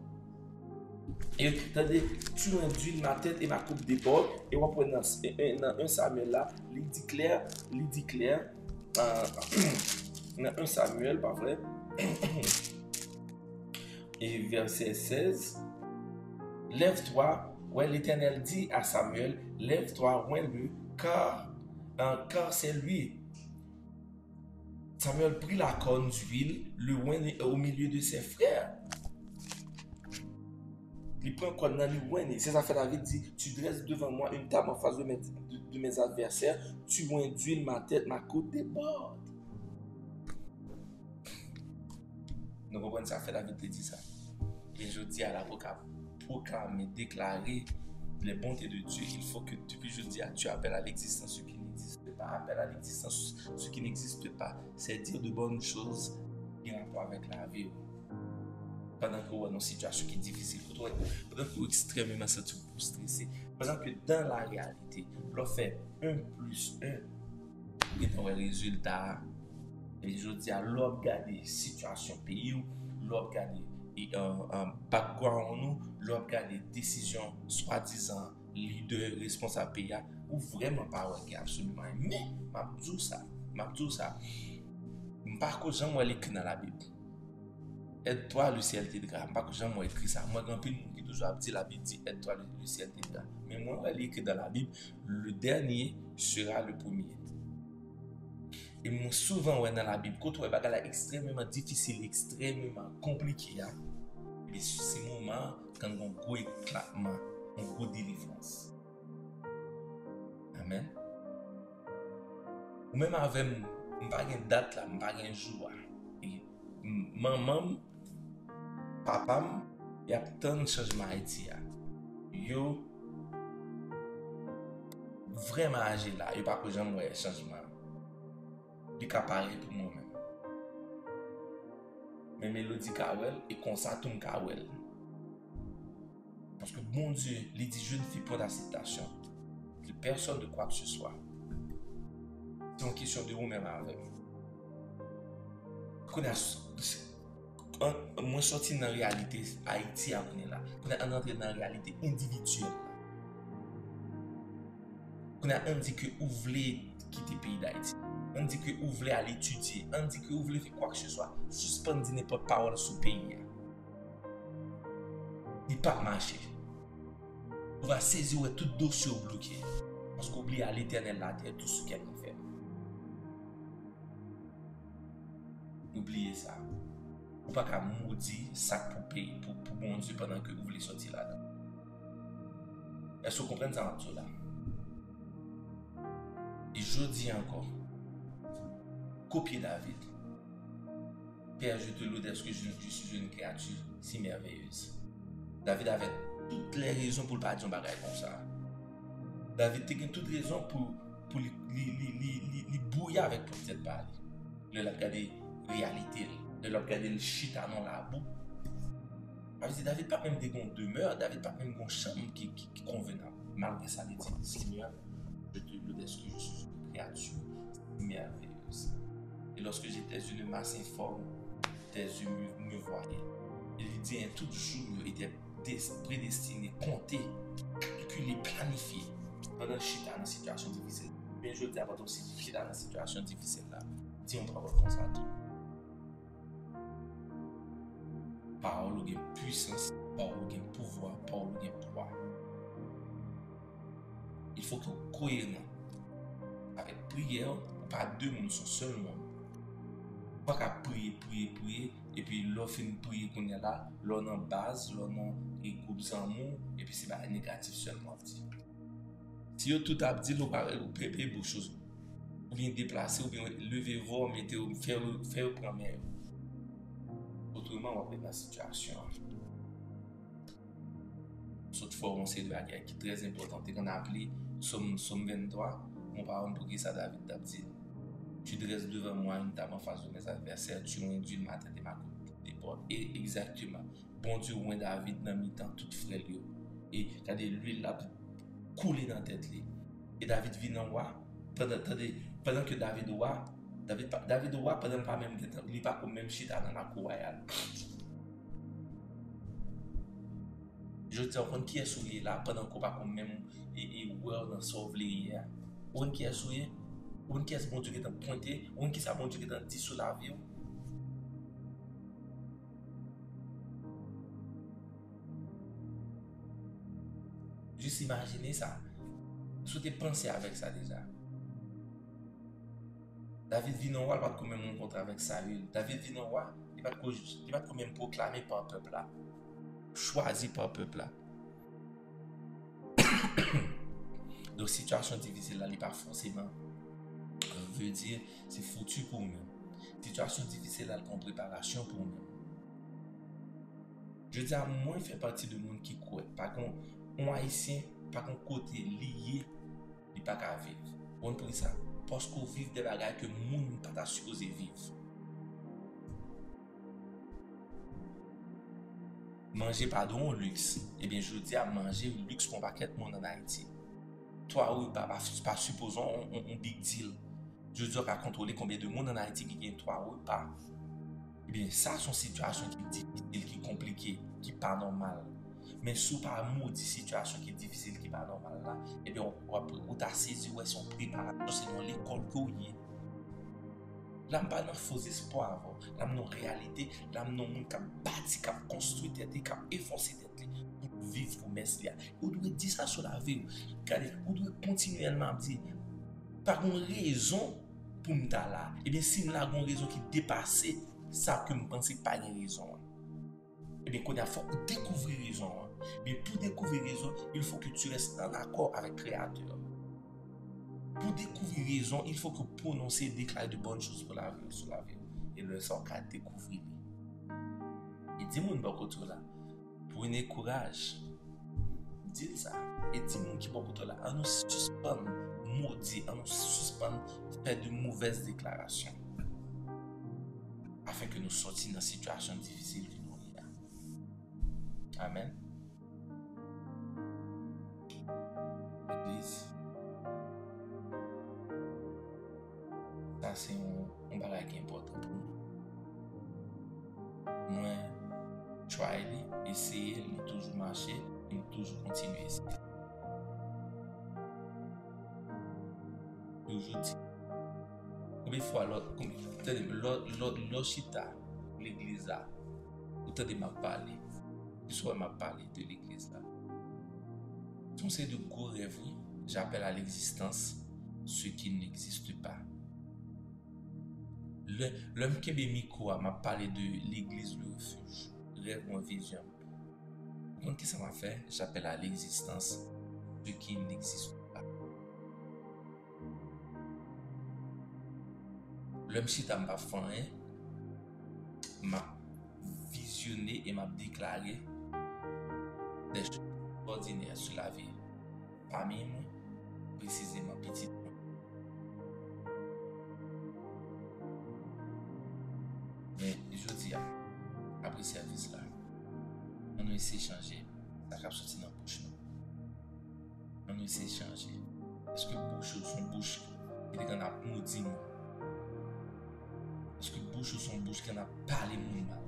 Et attendez, tu induis ma tête et ma coupe déborde. Et on prend dans un Samuel là, il déclare, dans un Samuel, pas vrai? Et verset 16, lève-toi, ouais, l'Éternel dit à Samuel, lève-toi, oins-le, car c'est lui. Samuel prit la corne d'huile, le oint au milieu de ses frères. Il prend corne dans le oint. C'est ça fait David dit, tu dresses devant moi une table en face de mes adversaires, tu oins d'huile ma tête, ma côte déborde. Nous comprenons ça fait David te dit ça. Et je dis à l'avocat, proclamer, déclarer les bontés de Dieu, il faut que depuis jeudi, tu appelles à l'existence ce qui n'existe pas. Appelle à l'existence ce qui n'existe pas. C'est dire de bonnes choses en rapport avec la vie. Pendant que vous avez une situation qui est difficile, pendant que vous êtes extrêmement stressé, pendant que dans la réalité, l'on fait 1 plus 1, et dans le résultat, et je dis à l'on regarde la situation pays, l'on regarde background en nous, l'on regarde les décisions soi-disant leader responsable pays ou vraiment pas ouais, absolument. Mais m'a dit ça, par contre j'aime écrit dans la Bible. Aide-toi le ciel t'aidera. Par contre j'aime écrit ça. Moi grand pile qui toujours dit la Bible dit aide-toi le ciel t'aidera. Mais moi elle écrit dans la Bible le dernier sera le premier. Et moi souvent ouais dans la Bible quand on est extrêmement difficile, extrêmement compliqué. Et c'est ce moment quand on a un gros éclatement, une grosse délivrance. Amen. Ou même avec, je n'ai pas de date là, je n'ai pas de jour. Et maman, papa, il y a tant de changements à Haïti. Yo vraiment âgé là, il n'y a pas que j'aime ouais changement. Il est pareil pour moi-même. Mais Mélodie Kawel et comme ça tout Kawel. Parce que bon Dieu, il dit je ne fais pas d'acceptation de personne de quoi que ce soit. C'est une question de vous-même avec. Moi sorti dans la réalité Haïti à là. On est entré dans la réalité individuelle. On a dit que vous voulez quitter le pays d'Haïti. On dit que vous voulez aller étudier. On dit que vous voulez faire quoi que ce soit. Suspendre n'importe parole sur le pays. Il n'est pas marché. On va saisir tout dossier bloqué. Parce qu'on oublie à l'éternel la terre tout ce qu'elle a fait. N'oubliez ça. Ou pas qu'à maudire ça pour payer, pour bon Dieu pendant que vous voulez sortir là-dedans. Est-ce que vous comprenez ça en là? Et je dis encore, copiez David. Père, je te loue parce que je suis une créature si merveilleuse. David avait toutes les raisons pour ne pas dire un bagage comme ça. David avait toutes les raisons pour les brouiller avec pour cette parler. Le regarder réalité, le regarder le chita dans la boue. David pas même des demeures, David pas même une chambre qui convenable. Malgré ça, il dit, Seigneur, je te loue parce que je suis une créature merveilleuse. Et lorsque j'étais une masse informe, tes yeux me voyaient. Il dit, tout jour, il était prédestiné, compté, calculé, planifié. Pendant que je suis dans une situation difficile. Mais je dis à votre aussi, je suis dans une situation difficile là. Dis on parole comme ça tout. Parole ou puissance, parole ou pouvoir, parole ou pouvoir. Il faut que vous cohérent avec prière, pas deux mondes, son seul monde. Pas qu'à prier, et puis l'offre une prière qu'on est là, l'on en base, l'on en groupe sans mots, et puis c'est pas négatif seulement. Si vous tout a dit, vous préparez beaucoup de choses. Ou bien déplacer, ou bien lever-vous, mettez-vous, faire premier. Autrement, on va être dans la situation. Cette forme, c'est de la guerre qui est très importante. Et qu'on a appelé Somme 23, mon parent pour qui ça David t'a dit. Tu dresses devant moi une table en face de mes adversaires, tu induis ma tête et ma côte des portes. Et exactement, bon Dieu, ouin David dans mi-temps, tout frère. Et regardez, l'huile là, couler dans la tête. Et David vit dans roi, pendant que David roi, pendant pas même temps, il n'est pas comme même chita dans la cour royale. Je te dis, qui est souillé là, pendant qu'on pas comme même, et dans sauver hier. On qui est souillé, on qui est bon Dieu qui est pointé, on qui est bon Dieu qui est dit sur la vie. Juste imaginer ça. Souhaitez penser avec ça déjà. David vit dans roi, il va quand même rencontrer avec Saül. David vit dans roi, il va quand même proclamer par le peuple là. Choisi par le peuple là. Donc situation difficile là, il n'est pas forcément veut dire c'est foutu pour nous. Situation difficile là, en préparation pour nous. Je dis à moi, il fait partie de monde qui croit. Par contre, on haïtien, par contre côté lié, il n'est pas qu'à vivre. On peut dire ça. Parce qu'on vit des bagages que le monde n'est pas supposé vivre. Manger pardon au luxe. Eh bien, je dis à manger le luxe pour un paquet de monde en Haïti. Toi, oui, pas supposons un big deal. Je dis à contrôler combien de monde en Haïti qui gagne toi ou pas. Eh bien, ça, c'est une situation qui est difficile, qui est compliquée, qui n'est pas normale. Mais sous par maudit situation qui est difficile, qui n'est pas normale là, eh bien, on t'a saisi où est son préparation, c'est dans l'école qu'on y est. Là, on pas dans faux espoir, là, on réalité, là, on a bâti, qui a construit tête, qui a efforcé tête, pour vivre pour messie. On doit dire ça sur la vie. On doit continuellement dire, par une raison pour nous là. Et bien, si nous avons une raison qui dépasse ça que nous pensons pas une raison. Et bien, il faut découvrir raison. Mais pour découvrir raison, il faut que tu restes en accord avec le Créateur. Pour découvrir raison, il faut que prononcer, déclarer de bonnes choses pour la vie, sur la vie. Et le sang qu'à découvrir. Et dis moun bon koto là. Prenez courage. Dis ça. Et dis moun qui bon koto là. On nous suspend maudit, on nous suspend faire de mauvaises déclarations. Afin que nous sortions dans une situation difficile que nous vivons. Amen. Église. Ça c'est un bagage qui est important pour nous. Moi, try, essayer, toujours marcher et toujours continuer à essayer. Toujours dire. Combien de fois l'autre chita, l'église là, autant de m'a parlé, soit m'a parlé de l'église là. Tout c'est de gros rêveries, j'appelle à l'existence ce qui n'existe pas. L'homme qui est micro m'a parlé de l'église le refuge, rêve ou vision. Donc qu'est-ce que ça m'a fait? J'appelle à l'existence ce qui n'existe pas. L'homme si t'as pas fait, m'a visionné et m'a déclaré des choses ordinaires sur la vie. Parmi moi, précisément petit. Mais je dis, après le service là, on a essayé de changer. Ça a sorti dans la bouche. On a essayé de changer. Est-ce que bouche ou son bouche, il est qu'on a maudit? Est-ce que bouche ou son bouche qu'on a parlé mal?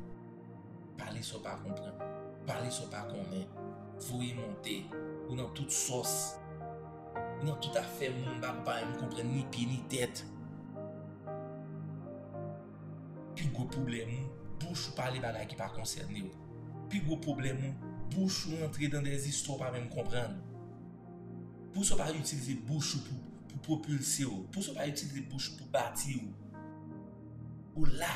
Parler sans pas comprendre. Parler sans pas connaître. Vous y monter. Ou dans toute sauce. Ou dans tout à fait mon pas me comprendre ni pied ni tête. Puis gros problème, bouche ou parler bagaille qui pas concerné. Puis gros problème, bouche ou entrer dans des histoires pas même comprendre. Pour ça pas utiliser bouche pour propulser. Pour ça pas utiliser bouche pour bâtir. Ou là,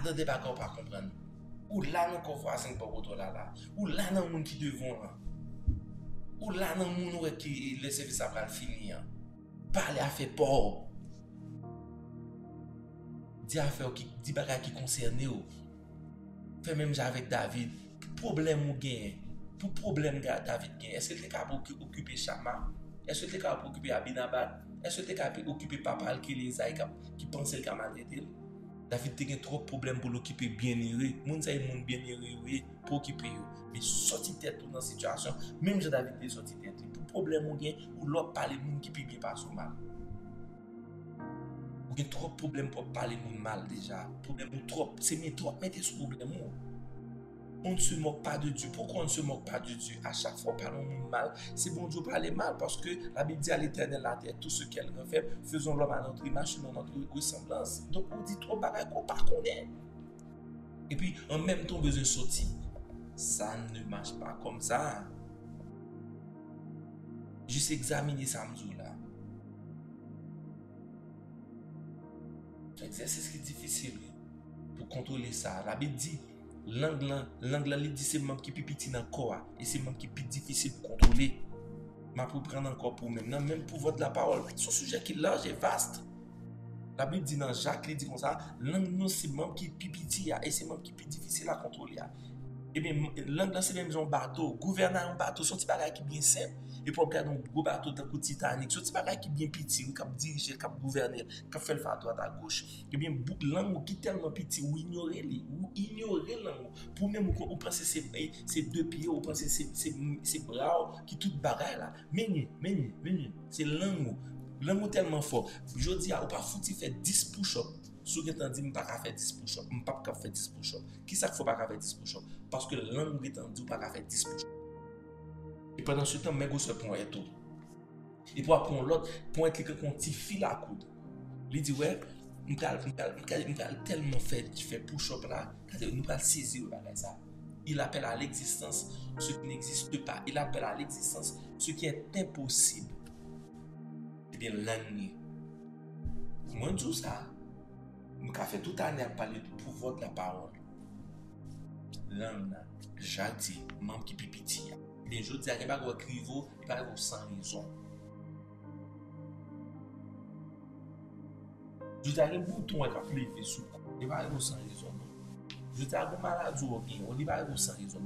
dans des bagages pas comprendre. Ou là, nous qu'on voit 5 pour là. Ou là, dans le monde qui devant. Ou là, dans le monde qui le service après finir. Parler à faire peur. Dis affaire qui dit bagages qui concerne ou. Fait même avec David. Problème ou gain. Pour problème David gain. Est-ce que tu es capable d'occuper Chama? Est-ce que tu es capable d'occuper Abinabad? Est-ce que tu es capable d'occuper Papa qui les a qui pensait qu'il a été? David a trop de problèmes pour l'occuper bien aimé. Moun sa moun bien aimé pour occuper. Mais sorti tête dans la situation, même si David est sorti tête, pour problème ou bien ou l'autre parler moun qui bien pas son mal. Ou gen trop de problèmes pour parler moun mal déjà. Problème ou trop, c'est trop mettez ce problème. On ne se moque pas de Dieu. Pourquoi on ne se moque pas de Dieu? À chaque fois, parlons mal. C'est bon Dieu parler mal parce que la Bible dit à l'Éternel la terre, tout ce qu'elle refait, faisons l'homme à notre image, selon notre ressemblance. Donc on dit trop bagaille qu'on pas connaît. Et puis en même temps, besoin de sortir. Ça ne marche pas comme ça. Juste examiner samedi là. C'est un exercice qui est difficile pour contrôler ça. La Bible dit l'angle dit c'est même qui est petit dans le corps et c'est même qui est plus difficile pour contrôler. Mais pour prendre encore pour même, même pour votre la parole, c'est un sujet qui est large et vaste. La Bible dit dans Jacques, il dit comme ça, l'angle c'est même qui est plus petit et c'est même qui est plus difficile à contrôler. Et bien, l'angle c'est même un bateau, gouverner un bateau, c'est un petit bagage qui est bien simple. Et pour regarder un gros bateau dans le Titanic, c'est un petit bagage qui est bien petit, qui dirige, qui gouverner, qui fait le faire à droite à gauche. Et bien, l'angle qui est tellement petit, ou ignorer l'angle. Pour même ou penser c'est deux pieds, ou penser c'est bras, qui tout bagage là. Mais c'est l'angle. L'angle tellement fort. Je dis, ou pas foutu faire 10 push-ups. Si vous avez dit, je ne peux pas faire 10 push-ups. Je ne peux pas faire 10 push-ups. Qui ça qu'il ne faut pas faire 10 push-ups? Parce que l'angle est dit, je ne peux pas faire 10 push-ups. Et pendant ce temps, je se point tout. Et pour apprendre l'autre, pour être quelqu'un qu'on file à coude. Il dit, ouais, je vais tellement faire push-up là, nous allons saisir ça. Il appelle à l'existence ce qui n'existe pas. Il appelle à l'existence ce qui est impossible. Eh bien, l'année. Moi, je dis ça. Je fais toute l'année à parler du pouvoir de la parole. L'année, j'ai dit, membre qui pipiti. Bien, je dis, il n'y a pas de crivo, il n'y a pas de sans raison. Je dis, il y a un bouton qui a levé sous. Il n'y a pas de sans raison. Je te a gon maladie ou gen, on li ba ou sans raison.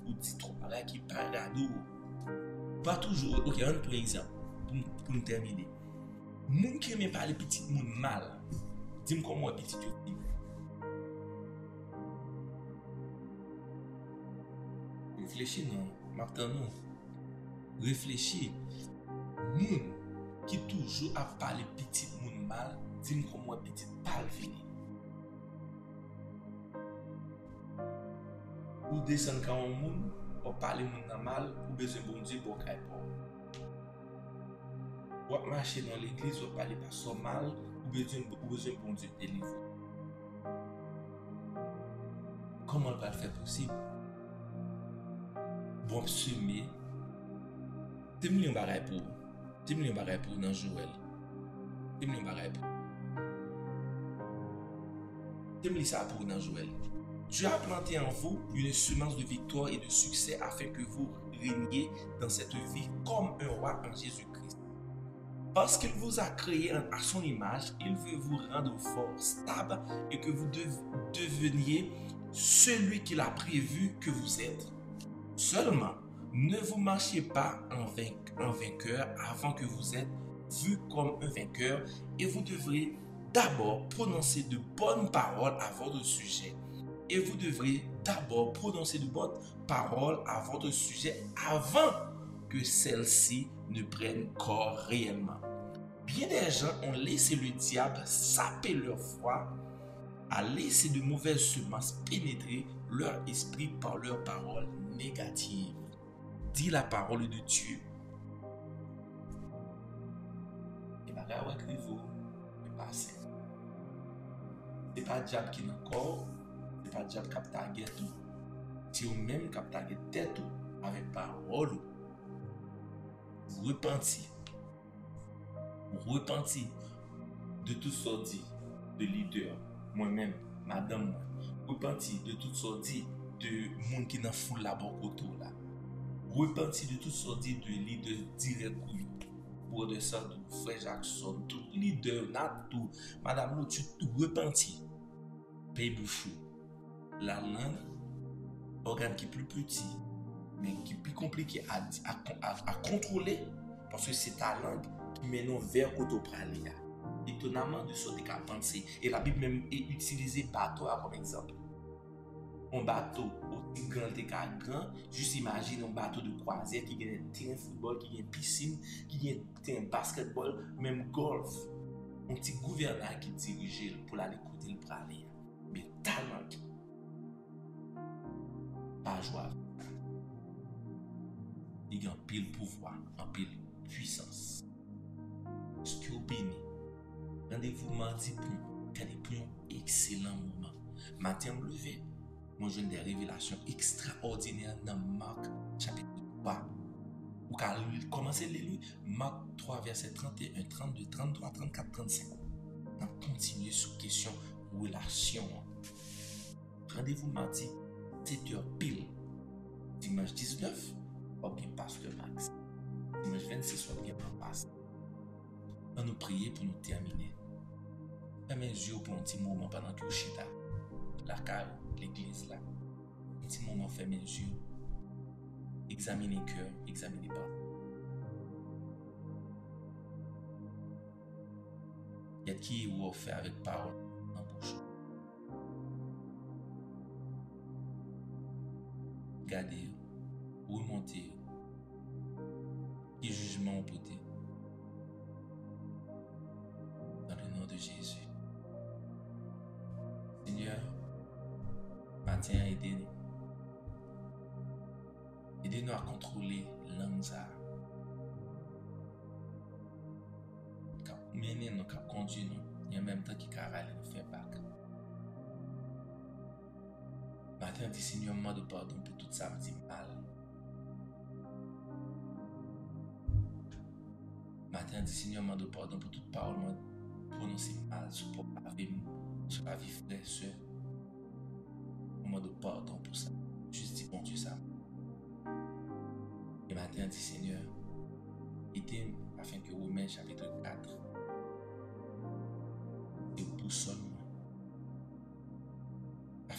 Ou dit trop bagay qui parado. Pas toujours. OK, on prend exemple pour nous terminer. Moun qui aime parler petit moun mal. Dis-moi comment petit yo vivre. Réfléchis non, m'attend non. Réfléchis. Moun qui toujours a parlé petit moun mal, dis-moi comment petit parle fini. Ou descend quand on moun, ou parler moun mal, ou besoin bon Dieu pour kay pour. Ou marcher dans l'église, ou parler pas so mal, ou besoin bon Dieu délivrer. Comment on va le faire possible? Bon semer. 10 millions de bagages pour. 10 millions de bagages pour dans Joël. 10 millions de bagages pour. 10 millions ça pour dans Joël. Dieu a planté en vous une semence de victoire et de succès afin que vous régniez dans cette vie comme un roi en Jésus-Christ. Parce qu'il vous a créé à son image, il veut vous rendre fort, stable et que vous deveniez celui qu'il a prévu que vous êtes. Seulement, ne vous marchez pas en vainqueur avant que vous êtes vu comme un vainqueur et vous devrez d'abord prononcer de bonnes paroles à votre sujet. Et vous devrez d'abord prononcer de bonnes paroles à votre sujet avant que celles-ci ne prennent corps réellement. Bien des gens ont laissé le diable saper leur foi, a laissé de mauvaises semences pénétrer leur esprit par leurs paroles négatives. Dis la parole de Dieu. Et bien là, ouais, vous passez. C'est pas le diable qui n'a corps, c'est pas le diable qui a ta guette tout. C'est vous-même qui a ta guette tout avec parole. Vous repentez. Vous repentez de toutes sortes de leaders, moi-même, madame, repentez de toutes sortes de monde qui n'a foule la bonne côté là. Repentez de toutes sortes de leaders directs pour de ça, tout frère Jackson, tout leader, tout madame Lou, tu repentez. Pays bouchou. La langue, organe qui est plus petit, mais qui est plus compliqué à contrôler, parce que c'est ta langue qui mène vers côté pralia. Étonnamment de ce que tu as pensé. Et la Bible même est utilisée bateau comme exemple. Un bateau aussi grand que grand, juste imagine un bateau de croisière qui a un terrain de football, qui a une piscine, qui a un terrain de basketball, même golf. Un petit gouverneur qui dirige pour aller côté le pralia. Mais talent, pas joie. Il y a un pile pouvoir, un pile puissance. Ce qui est béni. Rendez-vous mardi pour un excellent moment. Matin, me lever, moi j'ai des révélations extraordinaires dans Marc chapitre 3. Ou quand commencez à lire Marc 3, verset 31, 32, 33, 34, 35. On continue sur question relation. Rendez-vous mardi, 7h pile. Dimanche 19, ok, Pasteur Max. Dimanche 26, ok, Pasteur. On nous prier pour nous terminer. Fermez les yeux pour un petit moment pendant que vous chita. La cave, l'église là. Un petit moment, fermez les yeux. Examinez le cœur, examinez pas. Il y a qui vous offert avec parole en bouche. Regardez, remontez. Qui jugement au côté. Dans le nom de Jésus. Seigneur, matin, aidez-nous. Aidez-nous à contrôler l'anxiété. Mener nous, cap conduire nous, et en même temps qui carale nous fait bac. Matin, dit Seigneur, moi de pardon pour tout ça me dit mal. Matin, dit Seigneur, moi de pardon pour toute parole, moi prononcer mal sur la vie frère, soeur. Moi de pardon pour ça. Juste dis bon Dieu ça. Et matin, dit Seigneur, aidez afin que Romains chapitre 4 et boussole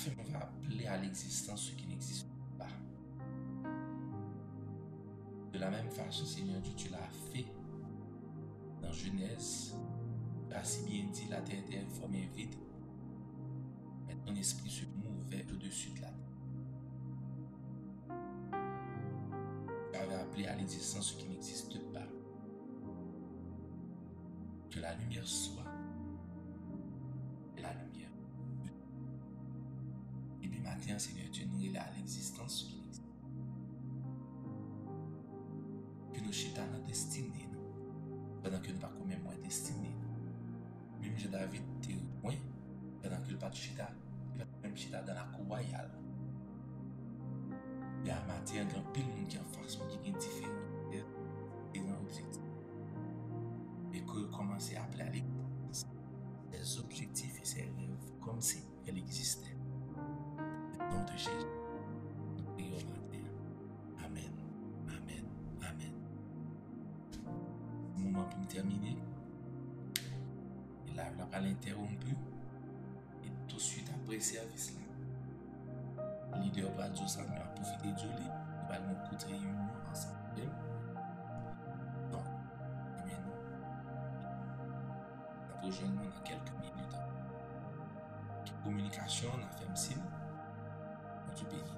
afin qu'on va appeler à l'existence ce qui n'existe pas. De la même façon, Seigneur Dieu, tu l'as fait dans Genèse. Tu as si bien dit, la terre était informe et vide, mais ton esprit se mouvait au-dessus de la terre. Tu avais appelé à l'existence ce qui n'existe pas. Que la lumière soit, et la lumière. Et bien maintenant, Seigneur Dieu, nous est à l'existence ce qui n'existe pas. Que nos chita dans destinée, pendant que nous ne pas comme moins destinée. Même Jean David était loin, pendant que le pas de chita, il va même chita dans la cour royale. Il y a un matin, il y a un grand pile monde qui en face, qui est différent et un objectif. Et que commencer à appeler à l'existence ses objectifs et ses rêves comme si elle existait. Au nom de Jésus, nous prions matin. Amen. Amen. Amen. Moment pour me terminer. Et là, on va l'interrompre. Et tout de suite après le service là, le leader va dire ça, mais on va profiter de lui. Il va nous écouter réunion ensemble. Donc, amen. On va rejoindre dans quelques minutes. Communication, on a fait un signe. On te bénit.